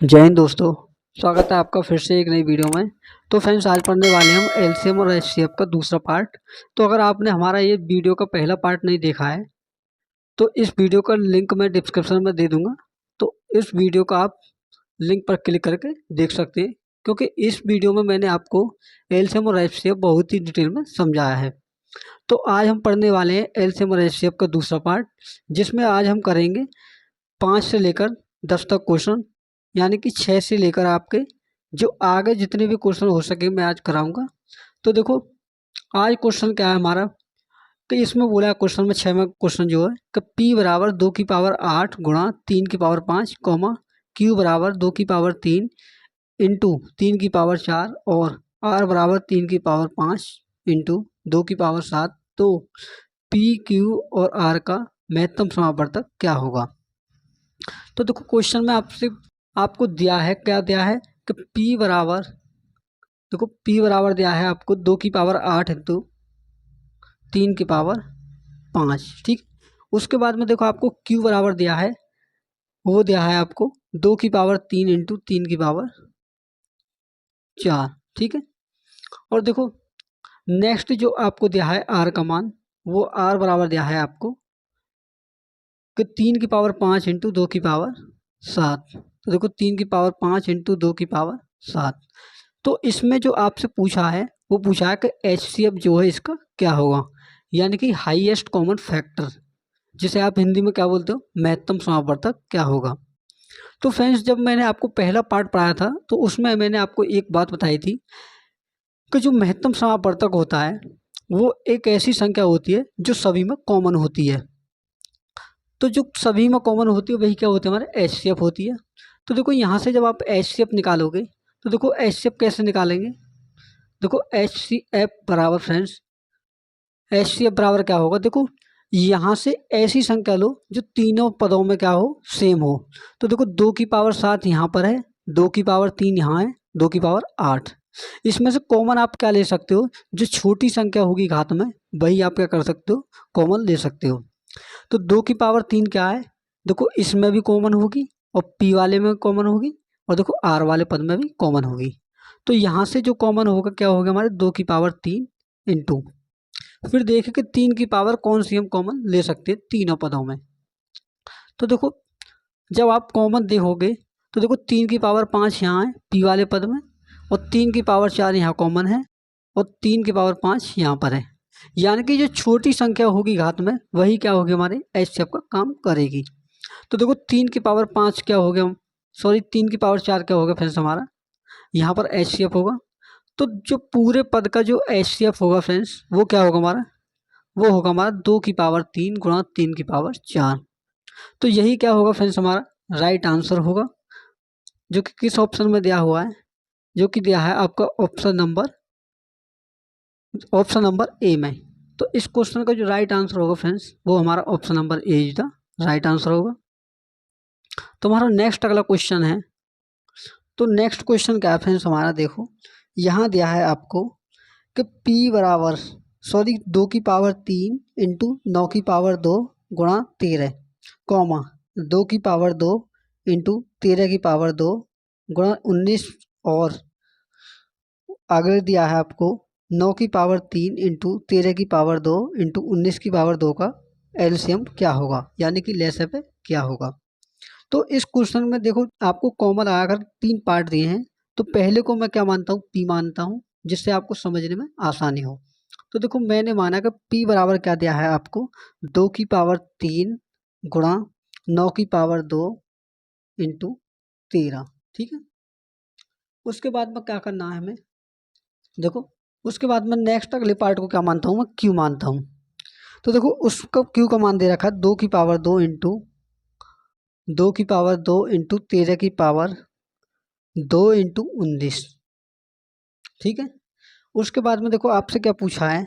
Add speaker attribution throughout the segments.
Speaker 1: जय हिंद दोस्तों। स्वागत है आपका फिर से एक नई वीडियो में। तो फ्रेंड्स, आज पढ़ने वाले हम एलसीएम और एचसीएफ का दूसरा पार्ट। तो अगर आपने हमारा ये वीडियो का पहला पार्ट नहीं देखा है तो इस वीडियो का लिंक मैं डिस्क्रिप्शन में दे दूंगा। तो इस वीडियो का आप लिंक पर क्लिक करके देख सकते हैं, क्योंकि इस वीडियो में मैंने आपको एलसीएम और एचसीएफ बहुत ही डिटेल में समझाया है। तो आज हम पढ़ने वाले हैं एलसीएम और एचसीएफ का दूसरा पार्ट, जिसमें आज हम करेंगे 5 से लेकर 10 तक क्वेश्चन, यानी कि 6 से लेकर आपके जो आगे जितने भी क्वेश्चन हो सके मैं आज कराऊंगा। तो देखो, आज क्वेश्चन क्या है हमारा कि इसमें बोला है क्वेश्चन में 6 में क्वेश्चन जो है कि p बराबर 2 की पावर 8 गुणा 3 की पावर 5 कॉमा q बराबर 2 की पावर 3 इंटू 3 की पावर 4 और r बराबर 3 की पावर 5 इंटू 2 की पावर 7। तो p q और r का महत्तम समावर्तक क्या होगा। तो देखो, क्वेश्चन में आपको दिया है, क्या दिया है कि p बराबर, देखो p बराबर दिया है आपको 2 की पावर 8 इंटू 3 की पावर 5। ठीक, उसके बाद में देखो आपको q बराबर दिया है, वो दिया है आपको 2 की पावर 3 इंटू 3 की पावर 4। ठीक है, और देखो नेक्स्ट जो आपको दिया है r का मान, वो r बराबर दिया है आपको कि 3 की पावर 5 इंटू 2 की पावर 7। तो देखो 3 की पावर 5 इंटू 2 की पावर 7। तो इसमें जो आपसे पूछा है वो पूछा है कि एचसीएफ जो है इसका क्या होगा, यानी कि हाईएस्ट कॉमन फैक्टर, जिसे आप हिंदी में क्या बोलते हो, महत्तम समावर्तक क्या होगा। तो फ्रेंड्स, जब मैंने आपको पहला पार्ट पढ़ाया था तो उसमें मैंने आपको एक बात बताई थी कि जो महत्तम समावर्तक होता है वो एक ऐसी संख्या होती है जो सभी में कॉमन होती है। तो जो सभी में कॉमन होती है वही क्या होती है, हमारे एचसीएफ होती है। तो देखो यहाँ से जब आप एचसीएफ निकालोगे तो देखो एचसीएफ कैसे निकालेंगे। देखो एच सी एफ बराबर फ्रेंड्स, एच सी एफ बराबर क्या होगा, देखो यहाँ से ऐसी संख्या लो जो तीनों पदों में क्या हो, सेम हो। तो देखो 2 की पावर 7 यहाँ पर है, 2 की पावर 3 यहाँ है, 2 की पावर 8। इसमें से कॉमन आप क्या ले सकते हो, जो छोटी संख्या होगी घात में वही आप क्या कर सकते हो, कॉमन ले सकते हो। तो 2 की पावर 3 क्या है, देखो इसमें भी कॉमन होगी और पी वाले में कॉमन होगी और देखो आर वाले पद में भी कॉमन होगी। तो यहाँ से जो कॉमन होगा क्या होगा, हमारे 2 की पावर 3 इंटू, फिर देखें कि 3 की पावर कौन सी हम कॉमन ले सकते हैं तीनों पदों में। तो देखो जब आप कॉमन देखोगे तो देखो 3 की पावर 5 यहाँ है पी वाले पद में, और 3 की पावर 4 यहाँ कॉमन है और 3 की पावर 5 यहाँ पर है। यानी कि जो छोटी संख्या होगी घात में वही क्या होगी, हमारे एचसीएफ का काम करेगी। तो देखो 3 की पावर 5 क्या हो गया, सॉरी 3 की पावर 4 क्या होगा फ्रेंड्स, हमारा यहाँ पर एचसीएफ होगा। तो जो पूरे पद का जो एचसीएफ होगा फ्रेंड्स, वो क्या होगा हमारा, वो होगा हमारा 2 की पावर 3 गुणा 3 की पावर 4। तो यही क्या होगा फ्रेंड्स, हमारा राइट आंसर होगा, जो कि किस ऑप्शन में दिया हुआ है, जो कि दिया है आपका ऑप्शन नंबर ए में। तो इस क्वेश्चन का जो राइट आंसर होगा फ्रेंड्स, वो हमारा option number A is the right answer होगा। तो हमारा नेक्स्ट अगला क्वेश्चन है। तो नेक्स्ट क्वेश्चन क्या है फ्रेंड्स, हमारा देखो यहाँ दिया है आपको कि p बराबर, सॉरी 2 की पावर 3 इंटू 9 की पावर 2 गुणा 13 कॉमा 2 की पावर 2 इंटू 13 की पावर 2 गुणा 19, और आगे दिया है आपको 9 की पावर 3 इंटू 13 की पावर 2 इंटू 19 की पावर 2 का एलसीएम क्या होगा, यानी कि लेसअप क्या होगा। तो इस क्वेश्चन में देखो आपको कॉमन आकर 3 पार्ट दिए हैं। तो पहले को मैं क्या मानता हूँ, पी मानता हूँ, जिससे आपको समझने में आसानी हो। तो देखो मैंने माना कि पी बराबर क्या दिया है आपको, 2 की पावर 3 गुणा 9 की पावर 2 इंटू 13। ठीक है, उसके बाद में क्या करना है हमें, देखो उसके बाद में नेक्स्ट अगले पार्ट को क्या मानता हूँ, मैं क्यू मानता हूँ। तो देखो उसका क्यू का मान दे रखा है 2 की पावर 2 इंटू 2 की पावर 2 इंटू 13 की पावर 2 इंटू 19। ठीक है, उसके बाद में देखो आपसे क्या पूछा है,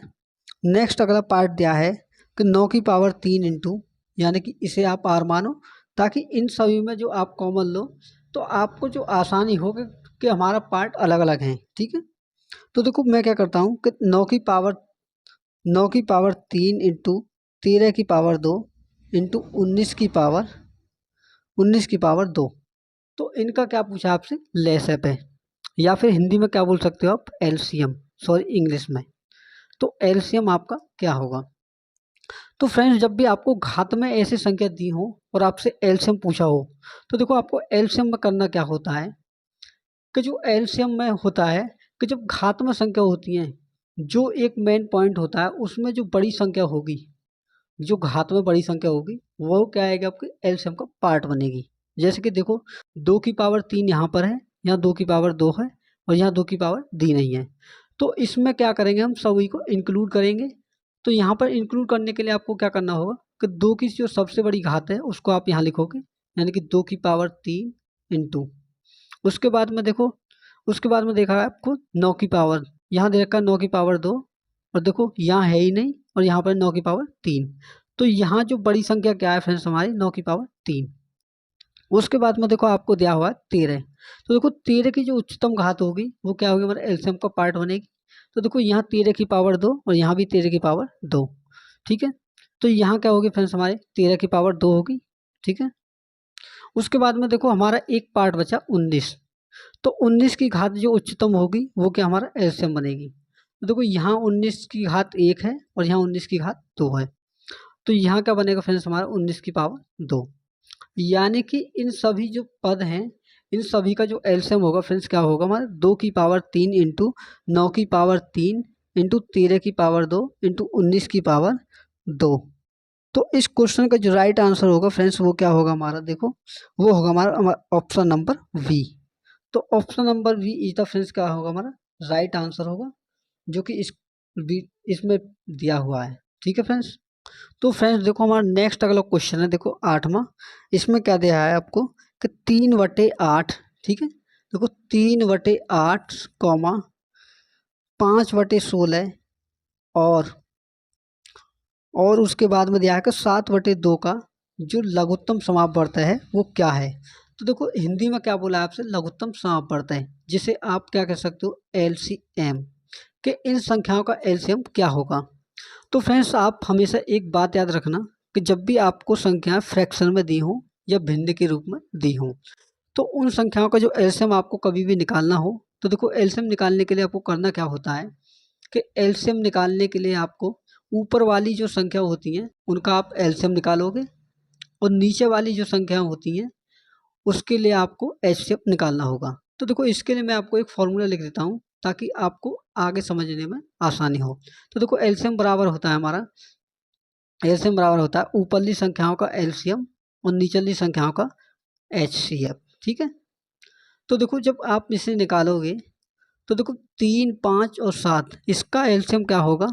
Speaker 1: नेक्स्ट अगला पार्ट दिया है कि 9 की पावर 3 इंटू, यानी कि इसे आप आर मानो, ताकि इन सभी में जो आप कॉमन लो तो आपको जो आसानी हो कि हमारा पार्ट अलग अलग हैं। ठीक है, तो देखो मैं क्या करता हूँ कि 9 की पावर 3 इंटू 13 की पावर 2 इंटू 19 की पावर 2, तो इनका क्या पूछा आपसे, लसागु है, या फिर हिंदी में क्या बोल सकते हो आप, एलसीएम, सॉरी इंग्लिश में। तो एलसीएम आपका क्या होगा। तो फ्रेंड्स जब भी आपको घात में ऐसी संख्या दी हो और आपसे एलसीएम पूछा हो, तो देखो आपको एलसीएम में करना क्या होता है कि जो एलसीएम में होता है कि जब घात में संख्या होती है, जो एक मेन पॉइंट होता है उसमें जो बड़ी संख्या होगी, जो घात में बड़ी संख्या होगी वो क्या आएगी, आपके एलसीएम का पार्ट बनेगी। जैसे कि देखो 2 की पावर 3 यहाँ पर है, यहाँ 2 की पावर 2 है और यहाँ 2 की पावर दी नहीं है। तो इसमें क्या करेंगे, हम सभी को इंक्लूड करेंगे। तो यहाँ पर इंक्लूड करने के लिए आपको क्या करना होगा कि 2 की जो सबसे बड़ी घात है उसको आप यहाँ लिखोगे, यानी कि 2 की पावर 3 इंटू, उसके बाद में देखो, उसके बाद में देखा है आपको 9 की पावर, यहाँ दे रखा 9 की पावर 2 और देखो यहाँ है ही नहीं और यहाँ पर 9 की पावर 3। तो यहाँ जो बड़ी संख्या क्या है फ्रेंड्स हमारी, 9 की पावर 3। उसके बाद में देखो आपको दिया हुआ है 13। तो देखो 13 की जो उच्चतम घात होगी वो क्या होगी, हमारे एलसीएम का पार्ट बनेगी। तो देखो यहाँ 13 की पावर 2 और यहाँ भी 13 की पावर 2, ठीक है। तो यहाँ क्या होगी फ्रेंड्स, हमारे 13 की पावर 2 होगी, ठीक है। उसके बाद में देखो हमारा एक पार्ट बचा 19। तो 19 की घात जो उच्चतम होगी वो क्या हमारा एलसीएम बनेगी। तो देखो यहाँ 19 की घात 1 है और यहाँ 19 की घात 2 है। तो यहाँ क्या बनेगा फ्रेंड्स, हमारा 19 की पावर 2। यानी कि इन सभी जो पद हैं, इन सभी का जो एलसीएम होगा फ्रेंड्स क्या होगा, हमारा 2 की पावर 3 इंटू 9 की पावर 3 इंटू 13 की पावर 2 इंटू 19 की पावर 2। तो इस क्वेश्चन का जो राइट आंसर होगा फ्रेंड्स वो क्या होगा हमारा, देखो वो होगा हमारा ऑप्शन नंबर वी। तो option number B is the friends क्या होगा, हमारा राइट आंसर होगा, जो कि इसमें दिया हुआ है, ठीक है फ्रेंड्स। तो फ्रेंड्स देखो हमारा नेक्स्ट अगला क्वेश्चन है, देखो 8वां। इसमें क्या दिया है आपको कि 3/8, ठीक है। देखो 3/8 कॉमा 5/16 और उसके बाद में दिया है कि 7/2 का जो लघुत्तम समापवर्त है वो क्या है। तो देखो हिंदी में क्या बोला है आपसे, लघुत्तम समापवर्त है, जिसे आप क्या कह सकते हो, एलसीएम, कि इन संख्याओं का एलसीएम क्या होगा। तो फ्रेंड्स आप हमेशा एक बात याद रखना कि जब भी आपको संख्याएं फ्रैक्शन में दी हों या भिन्न के रूप में दी हों, तो उन संख्याओं का जो एलसीएम आपको कभी भी निकालना हो, तो देखो एलसीएम निकालने के लिए आपको करना क्या होता है कि एलसीएम निकालने के लिए आपको ऊपर वाली जो संख्या होती हैं उनका आप एलसीएम निकालोगे और नीचे वाली जो संख्या होती हैं उसके लिए आपको एचसीएफ निकालना होगा। तो देखो इसके लिए मैं आपको एक फॉर्मूला लिख देता हूँ ताकि आपको आगे समझने में आसानी हो। तो देखो एलसीएम बराबर होता है हमारा, एलसीएम बराबर होता है ऊपरली संख्याओं का एलसीएम और निचली संख्याओं का एचसीएफ, ठीक है। तो देखो जब आप इसे निकालोगे तो देखो 3, 5 और 7 इसका एलसीएम क्या होगा।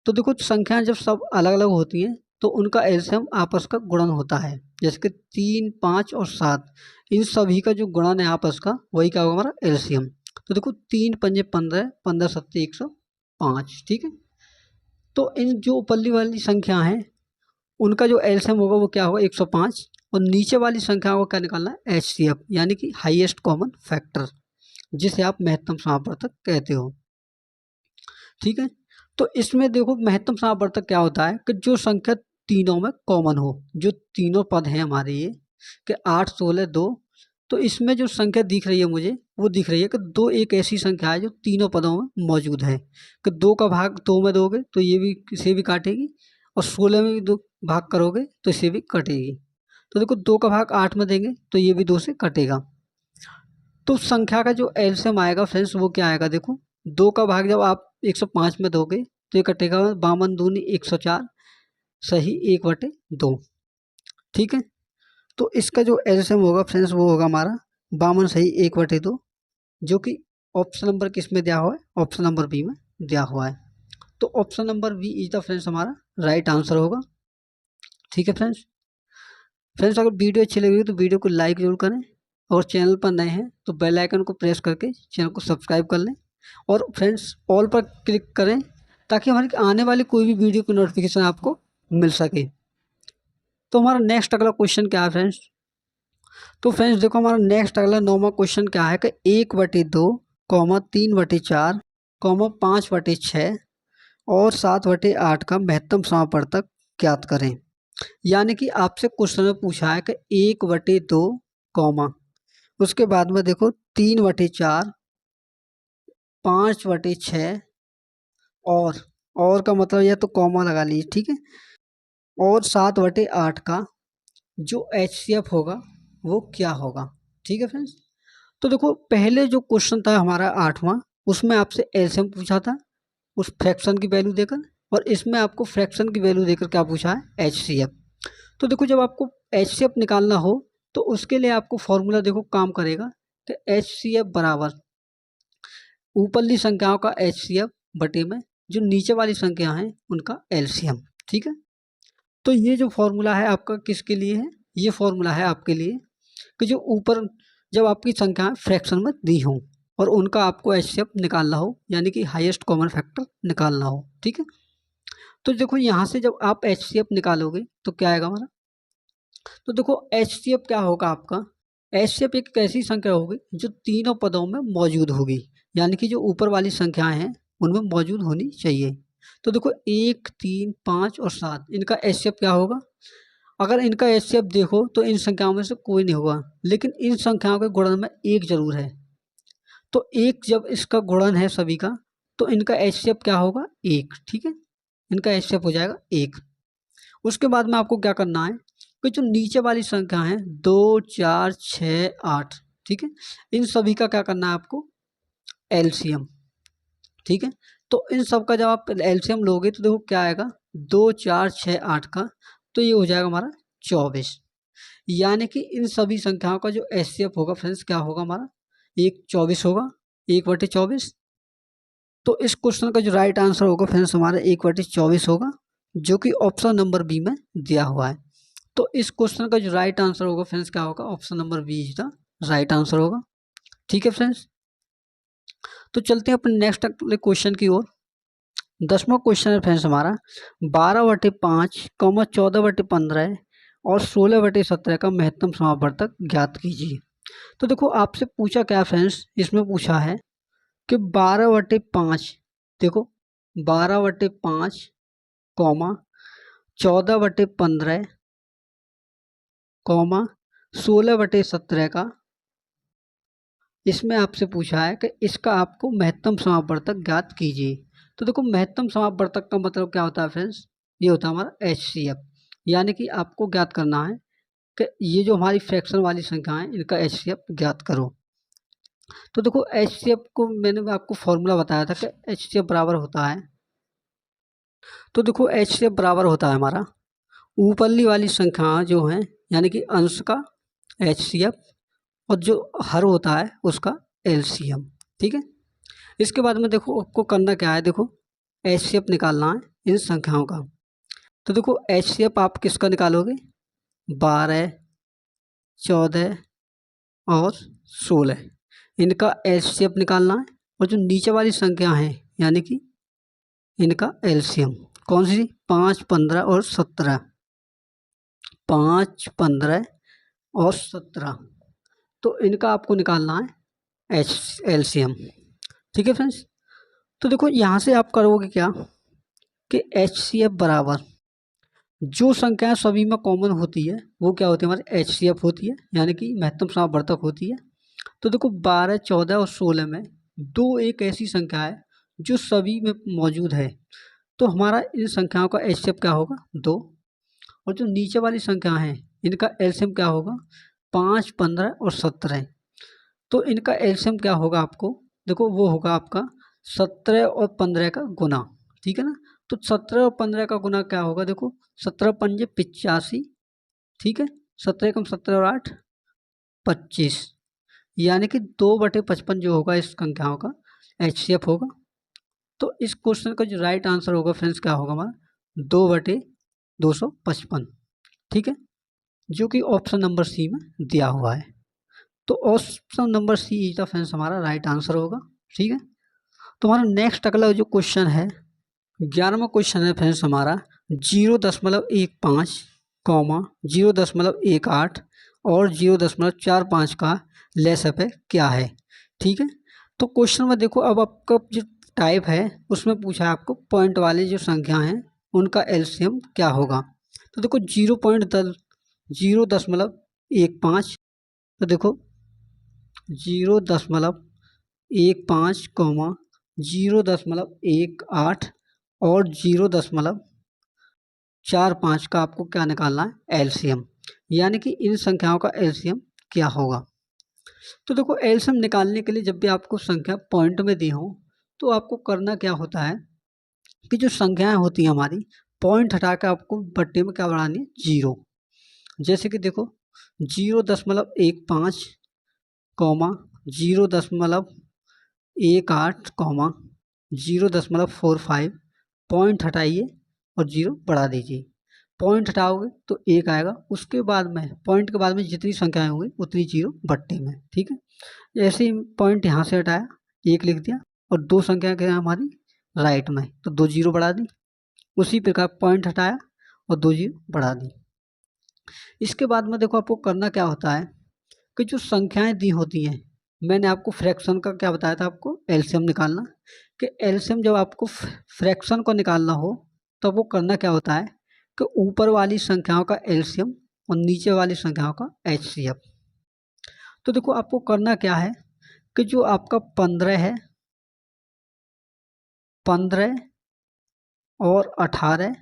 Speaker 1: तो देखो संख्याएं जब सब अलग अलग होती हैं तो उनका एलसीएम आपस का गुणन होता है, जैसे कि 3, 5 और 7 इन सभी का जो गुणन है आपस का वही क्या होगा, हमारा एलसीएम। तो देखो 3 पंजे 15, 15 सत्ते 105, ठीक है। तो इन जो ऊपरली वाली संख्या हैं उनका जो एलसीएम होगा वो क्या होगा, 105, और नीचे वाली संख्या को क्या निकालना है, एचसीएफ, यानी कि हाईएस्ट कॉमन फैक्टर, जिसे आप महत्तम समापवर्तक कहते हो, ठीक है। तो इसमें देखो महत्तम समापवर्तक क्या होता है कि जो संख्या तीनों में कॉमन हो, जो तीनों पद हैं हमारे ये कि 8, 16, 2। तो इसमें जो संख्या दिख रही है मुझे वो दिख रही है कि 2 एक ऐसी संख्या है जो तीनों पदों में मौजूद है कि 2 का भाग 2 में दोगे तो ये भी इसे भी काटेगी और 16 में भी 2 भाग करोगे तो इसे भी कटेगी। तो देखो 2 का भाग 8 में देंगे तो ये भी 2 से कटेगा। तो संख्या का जो एलसीएम आएगा फ्रेंड्स वो क्या आएगा, देखो 2 का भाग जब आप 105 में दोगे तो ये कटेगा 52 दूनी 104 सही 1/2, ठीक है। तो इसका जो एलसीएम होगा फ्रेंड्स वो होगा हमारा 52 सही 1/2, जो कि ऑप्शन नंबर किस में दिया हुआ है, ऑप्शन नंबर बी में दिया हुआ है। तो option number B is the friends हमारा राइट आंसर होगा, ठीक है फ्रेंड्स। फ्रेंड्स अगर वीडियो अच्छी लगी तो वीडियो को लाइक जरूर करें और चैनल पर नए हैं तो बेल आइकन को प्रेस करके चैनल को सब्सक्राइब कर लें और फ्रेंड्स ऑल पर क्लिक करें ताकि हमारी आने वाली कोई भी वीडियो की नोटिफिकेशन आपको मिल सके। तो हमारा नेक्स्ट अगला क्वेश्चन क्या है फ्रेंड्स, तो फ्रेंड्स देखो हमारा नेक्स्ट अगला 9वां क्वेश्चन क्या है कि 1/2 3/4 5/6 और 7/8 का महत्तम समापवर्तक ज्ञात करें। यानी कि आपसे क्वेश्चन में पूछा है कि 1/2 उसके बाद में देखो 3/4, 5/6 और का मतलब यह तो कॉमा लगा लीजिए, ठीक है। और 7/8 का जो HCF होगा वो क्या होगा, ठीक है फ्रेंड्स। तो देखो पहले जो क्वेश्चन था हमारा 8वां, उसमें आपसे एलसीएम पूछा था उस फ्रैक्शन की वैल्यू देकर, और इसमें आपको फ्रैक्शन की वैल्यू देकर क्या पूछा है, HCF। तो देखो जब आपको HCF निकालना हो तो उसके लिए आपको फॉर्मूला देखो काम करेगा कि HCF बराबर ऊपरली संख्याओं का HCF बटे में जो नीचे वाली संख्या हैं उनका LCM, ठीक है। तो ये जो फॉर्मूला है आपका किसके लिए है, ये फॉर्मूला है आपके लिए कि जो ऊपर जब आपकी संख्या फ्रैक्शन में दी हो और उनका आपको HCF निकालना हो, यानी कि हाईएस्ट कॉमन फैक्टर निकालना हो, ठीक है। तो देखो यहाँ से जब आप HCF निकालोगे तो क्या आएगा हमारा, तो देखो HCF क्या होगा आपका, HCF एक ऐसी संख्या होगी जो तीनों पदों में मौजूद होगी, यानी कि जो ऊपर वाली संख्याएं हैं उनमें मौजूद होनी चाहिए। तो देखो 1, 3, 5 और 7 इनका HCF क्या होगा, अगर इनका HCF देखो तो इन संख्याओं में से कोई नहीं होगा, लेकिन इन संख्याओं के गुणन में एक जरूर है। तो एक जब इसका गुणन है सभी का तो इनका HCF क्या होगा, 1, ठीक है। इनका HCF हो जाएगा 1। उसके बाद में आपको क्या करना है कि जो नीचे वाली संख्या है 2, 4, 6, 8, ठीक है, इन सभी का क्या करना है आपको, LCM, ठीक है। तो इन सब का जब आप LCM लोगे तो देखो क्या आएगा, 2, 4, 6, 8 का, तो ये हो जाएगा हमारा 24। यानी कि इन सभी संख्याओं का जो HCF होगा फ्रेंड्स क्या होगा हमारा, 24 होगा, 1/24। तो इस क्वेश्चन का जो राइट आंसर होगा फ्रेंड्स हमारा 1/24 होगा, जो कि ऑप्शन नंबर बी में दिया हुआ है। तो इस क्वेश्चन का जो राइट आंसर होगा फ्रेंड्स क्या होगा, option number B is the right answer होगा, ठीक है फ्रेंड्स। तो चलते हैं अपने नेक्स्ट अगले क्वेश्चन की ओर। 10वां क्वेश्चन है फ्रेंड्स हमारा 12/5, 14/15 और 16/17 का महत्तम समापवर्तक ज्ञात कीजिए। तो देखो आपसे पूछा क्या फ्रेंड्स, इसमें पूछा है कि 12/5, देखो 12/5, 14/15, 16/17 का, इसमें आपसे पूछा है कि इसका आपको महत्तम समापवर्तक ज्ञात कीजिए। तो देखो महत्तम समापवर्तक का मतलब क्या होता है फ्रेंड्स, ये होता है हमारा HCF, यानी कि आपको ज्ञात करना है कि ये जो हमारी फ्रैक्शन वाली संख्या है इनका HCF ज्ञात करो। तो देखो HCF को मैंने आपको फॉर्मूला बताया था कि HCF बराबर होता है, तो देखो HCF बराबर होता है हमारा ऊपरली वाली संख्या जो है यानी कि अंश का HCF और जो हर होता है उसका LCM, ठीक है। इसके बाद में देखो आपको करना क्या है, देखो HCF निकालना है इन संख्याओं का। तो देखो HCF आप किसका निकालोगे, 12, 14 और 16, इनका HCF निकालना है। और जो नीचे वाली संख्या है यानी कि इनका LCM कौन सी, 5, 15 और 17, 5, 15 और 17, तो इनका आपको निकालना है LCM, ठीक है फ्रेंड्स। तो देखो यहाँ से आप करोगे क्या कि HCF बराबर जो संख्याएं सभी में कॉमन होती है वो क्या होती है, हमारे HCF होती है, यानी कि महत्तम समापवर्तक होती है। तो देखो 12, 14 और 16 में दो एक ऐसी संख्या है जो सभी में मौजूद है, तो हमारा इन संख्याओं का HCF क्या होगा, 2। और जो नीचे वाली संख्या है इनका LCM क्या होगा, 5, 15 और 17, तो इनका LCM क्या होगा आपको, देखो वो होगा आपका 17 और 15 का गुना, ठीक है ना। तो 17 और 15 का गुना क्या होगा, देखो 17 पंजे 85, ठीक है, 17 कम 17 और 8 25, यानी कि 2/55 जो होगा इस संख्याओं का HCF होगा। तो इस क्वेश्चन का जो राइट आंसर होगा फ्रेंड्स क्या होगा हमारा, 2/255, ठीक है, जो कि ऑप्शन नंबर सी में दिया हुआ है। तो option number C is the friends हमारा राइट आंसर होगा, ठीक है। तो हमारा नेक्स्ट अगला जो क्वेश्चन है 11वां क्वेश्चन है फ्रेंड्स हमारा 0.15, 0.18 और 0.45 का लेसअप क्या है, ठीक है। तो क्वेश्चन में देखो अब आपका जो टाइप है उसमें पूछा है आपको पॉइंट वाली जो संख्या हैं उनका LCM क्या होगा। तो देखो 0.15, तो देखो 0.15, 0.18 और 0.45 का आपको क्या निकालना है, एलसीएम। यानी कि इन संख्याओं का एलसीएम क्या होगा। तो देखो एलसीएम निकालने के लिए जब भी आपको संख्या पॉइंट में दी हो तो आपको करना क्या होता है कि जो संख्याएं होती हैं हमारी, पॉइंट हटा के आपको बट्टे में क्या बढ़ानी है, 0। जैसे कि देखो 0.15, 0.18, 0.45, पॉइंट हटाइए और 0 बढ़ा दीजिए। पॉइंट हटाओगे तो 1 आएगा, उसके बाद में पॉइंट के बाद में जितनी संख्याएं होंगी उतनी 0 बट्टे में। ठीक है, ऐसे ही पॉइंट यहाँ से हटाया, 1 लिख दिया और 2 संख्या क्या है हमारी राइट में, तो 2 0 बढ़ा दी। उसी प्रकार पॉइंट हटाया और 2 0 बढ़ा दी। इसके बाद में देखो आपको करना क्या होता है कि जो संख्याएं दी होती हैं, मैंने आपको फ्रैक्शन का क्या बताया था, आपको एलसीएम निकालना। कि एलसीएम जब आपको फ्रैक्शन को निकालना हो तो वो करना क्या होता है कि ऊपर वाली संख्याओं का एलसीएम और नीचे वाली संख्याओं का एचसीएफ। तो देखो आपको करना क्या है कि जो आपका 15 है, 15 और 18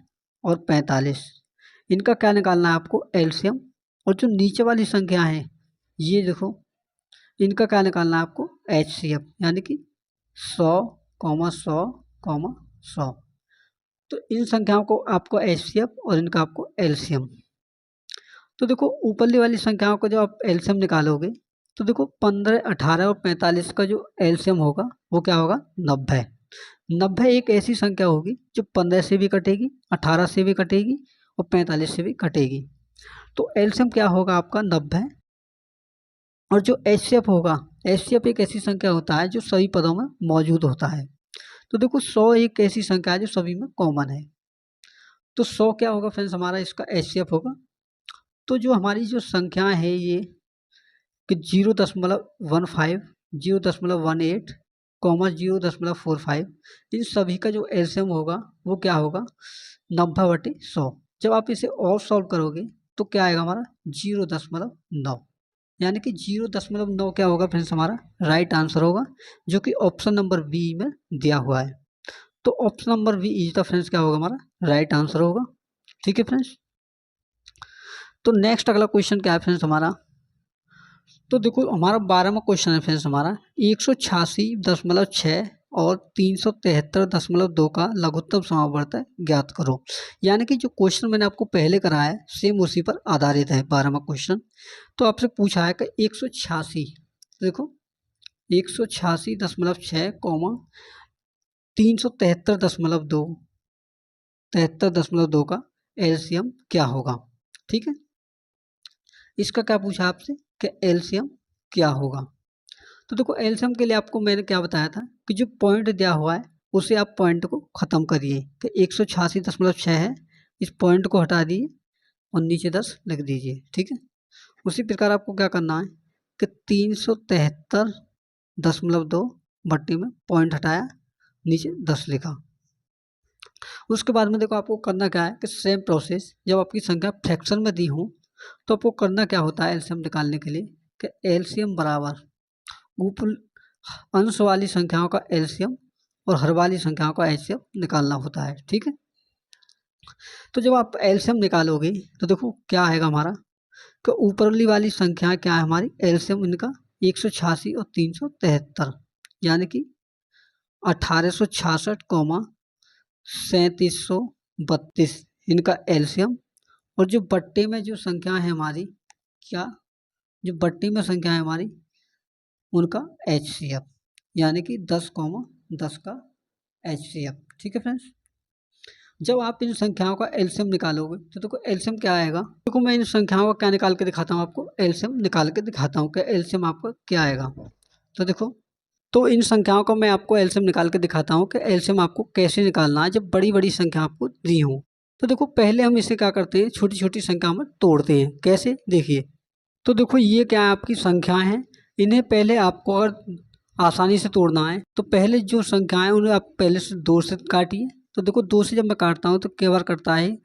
Speaker 1: और 45, इनका क्या निकालना है आपको, एलसीएम। और जो नीचे वाली संख्या है ये देखो, इनका क्या निकालना है आपको, एचसीएफ, यानी कि 100, 100, 100। तो इन संख्याओं को आपको एचसीएफ और इनका आपको एलसीएम। तो देखो ऊपरली वाली संख्याओं को जब आप एलसीएम निकालोगे तो देखो 15, 18 और 45 का जो एलसीएम होगा वो क्या होगा, 90। 90 एक ऐसी संख्या होगी जो 15 से भी कटेगी, 18 से भी कटेगी और 45 से भी कटेगी। तो एलसीएम क्या होगा आपका, 90। और जो एचसीएफ होगा, एचसीएफ एक ऐसी संख्या होता है जो सभी पदों में मौजूद होता है। तो देखो 100 एक ऐसी संख्या है जो सभी में कॉमन है। तो 100 क्या होगा फ्रेंड्स हमारा, इसका एचसीएफ होगा। तो जो हमारी जो संख्या है ये कि 0.15, 0.18, 0.45, इन सभी का जो एलसीएम होगा वो क्या होगा, 90/100। जब आप इसे और सॉल्व करोगे तो क्या आएगा हमारा, 0.9। यानी कि 0.9 क्या होगा फ्रेंड्स हमारा राइट आंसर होगा, जो कि ऑप्शन नंबर बी में दिया हुआ है। तो option number B is the friends क्या होगा हमारा राइट आंसर होगा। ठीक है फ्रेंड्स, तो नेक्स्ट अगला क्वेश्चन क्या है फ्रेंड्स हमारा, तो देखो हमारा 12वां क्वेश्चन है फ्रेंड्स हमारा, 186.6 और 373.2 का लघुत्तम समावर्त ज्ञात करो। यानी कि जो क्वेश्चन मैंने आपको पहले कराया है सेम उसी पर आधारित है 12वां क्वेश्चन। तो आपसे पूछा है कि 186, देखो 186.6, 373.2 का एलसीएम क्या होगा। ठीक है, इसका क्या पूछा आपसे कि एलसीएम क्या होगा। तो देखो एलसीएम के लिए आपको मैंने क्या बताया था कि जो पॉइंट दिया हुआ है उसे आप पॉइंट को ख़त्म करिए कि 186.6 है, इस पॉइंट को हटा दिए और नीचे 10 लिख दीजिए। ठीक है, उसी प्रकार आपको क्या करना है कि 373.2 भट्टी में पॉइंट हटाया, नीचे 10 लिखा। उसके बाद में देखो आपको करना क्या है कि सेम प्रोसेस, जब आपकी संख्या फ्रैक्शन में दी हो तो आपको करना क्या होता है एलसीएम निकालने के लिए कि एलसीएम बराबर ऊपर अंश वाली संख्याओं का एलसीएम और हर वाली संख्याओं का एचसीएफ निकालना होता है। ठीक है, तो जब आप एलसीएम निकालोगे तो देखो क्या आएगा हमारा कि ऊपरली वाली संख्या क्या है हमारी, एलसीएम इनका 186 और 373, यानी कि 1866, 3732 इनका एलसीएम। और जो बट्टे में जो संख्या है हमारी, क्या जो बट्टे में संख्या है हमारी उनका एचसीएफ, यानी कि 10, 10 का एचसीएफ। ठीक है फ्रेंड्स, जब आप इन संख्याओं का एलसीएम निकालोगे तो देखो एलसीएम क्या आएगा, देखो मैं इन संख्याओं का क्या निकाल के दिखाता हूँ आपको, एलसीएम निकाल के दिखाता हूँ कि एलसीएम आपका क्या आएगा। तो देखो, तो इन संख्याओं को मैं आपको एलसीएम निकाल के दिखाता हूँ कि एलसीएम आपको कैसे निकालना है जब बड़ी बड़ी संख्या आपको दी हो। तो देखो पहले हम इसे क्या करते हैं, छोटी छोटी संख्या में तोड़ते हैं। कैसे, देखिए, तो देखो ये क्या है आपकी संख्या है, इन्हें पहले आपको अगर आसानी से तोड़ना है तो पहले जो संख्याएं हैं उन्हें आप पहले से 2 से काटिए। तो देखो 2 से जब मैं काटता हूँ तो क्या बार करता है,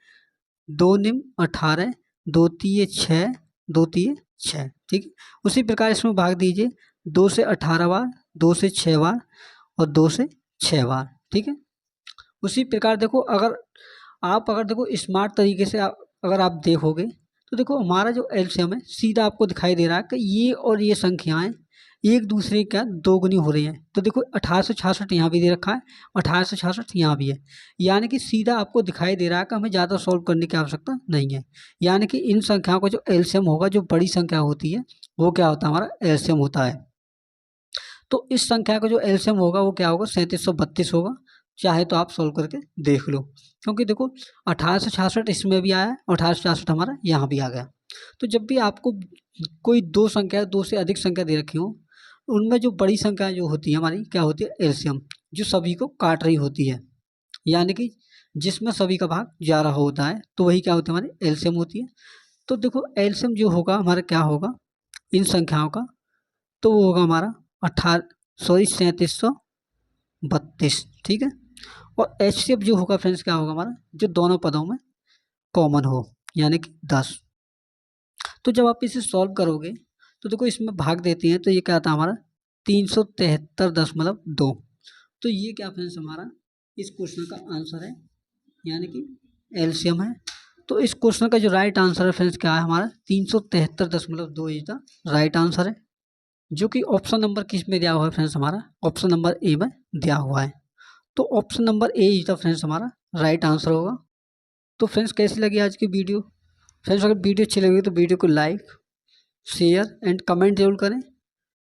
Speaker 1: 2 निम 18, 2 तिये 6, 2 तिये 6। ठीक है, उसी प्रकार इसमें भाग दीजिए, 2 से 18 बार, 2 से 6 बार और 2 से 6 बार। ठीक है। उसी प्रकार देखो, अगर देखो स्मार्ट तरीके से अगर आप देखोगे तो देखो हमारा जो एलसीएम है सीधा आपको दिखाई दे रहा है कि ये और ये संख्याएं एक दूसरे का दोगुनी हो रही हैं। तो देखो 1866 यहाँ भी दे रखा है, 1866 यहाँ भी है, यानी कि सीधा आपको दिखाई दे रहा है कि हमें ज़्यादा सॉल्व करने की आवश्यकता नहीं है। यानी कि इन संख्याओं का जो एलसीएम होगा, जो बड़ी संख्या होती है वो क्या होता है, हमारा एलसीएम होता है। तो इस संख्या का जो एलसीएम होगा वो क्या होगा, 3732 होगा। चाहे तो आप सोल्व करके देख लो, क्योंकि देखो 1866 इसमें भी आया है और 1866 हमारा यहाँ भी आ गया। तो जब भी आपको कोई दो संख्या, दो से अधिक संख्या दे रखी हो, उनमें जो बड़ी संख्या जो होती है हमारी क्या होती है, एलसीएम, जो सभी को काट रही होती है, यानी कि जिसमें सभी का भाग 11 होता है, तो वही क्या होती है, हमारी एलसीएम होती है। तो देखो एलसीएम जो होगा हमारा क्या होगा इन संख्याओं का, तो वो होगा हमारा 3732। ठीक है। और एचसीएफ जो होगा फ्रेंड्स क्या होगा हमारा, जो दोनों पदों में कॉमन हो, यानी कि 10। तो जब आप इसे सॉल्व करोगे तो देखो इसमें भाग देते हैं तो ये क्या आता है हमारा 373.2। तो ये क्या फ्रेंड्स हमारा इस क्वेश्चन का आंसर है, यानी कि एलसीएम है। तो इस क्वेश्चन का जो राइट आंसर है फ्रेंड्स क्या है, हमारा 373.2 इज द राइट आंसर है, जो कि ऑप्शन नंबर किस में दिया हुआ है फ्रेंड्स, हमारा ऑप्शन नंबर ए में दिया हुआ है। तो option number A is the friends हमारा राइट आंसर होगा। तो फ्रेंड्स कैसी लगी आज की वीडियो? फ्रेंड्स अगर वीडियो अच्छी लगी तो वीडियो को लाइक, शेयर एंड कमेंट जरूर करें,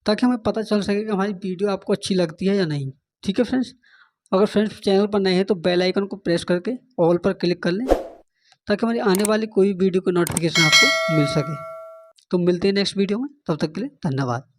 Speaker 1: ताकि हमें पता चल सके कि हमारी वीडियो आपको अच्छी लगती है या नहीं। ठीक है फ्रेंड्स। अगर फ्रेंड्स चैनल पर नए हैं तो बेल आइकन को प्रेस करके ऑल पर क्लिक कर लें, ताकि हमारी आने वाली कोई वीडियो को नोटिफिकेशन आपको मिल सके। तो मिलते हैं नेक्स्ट वीडियो में, तब तक के लिए धन्यवाद।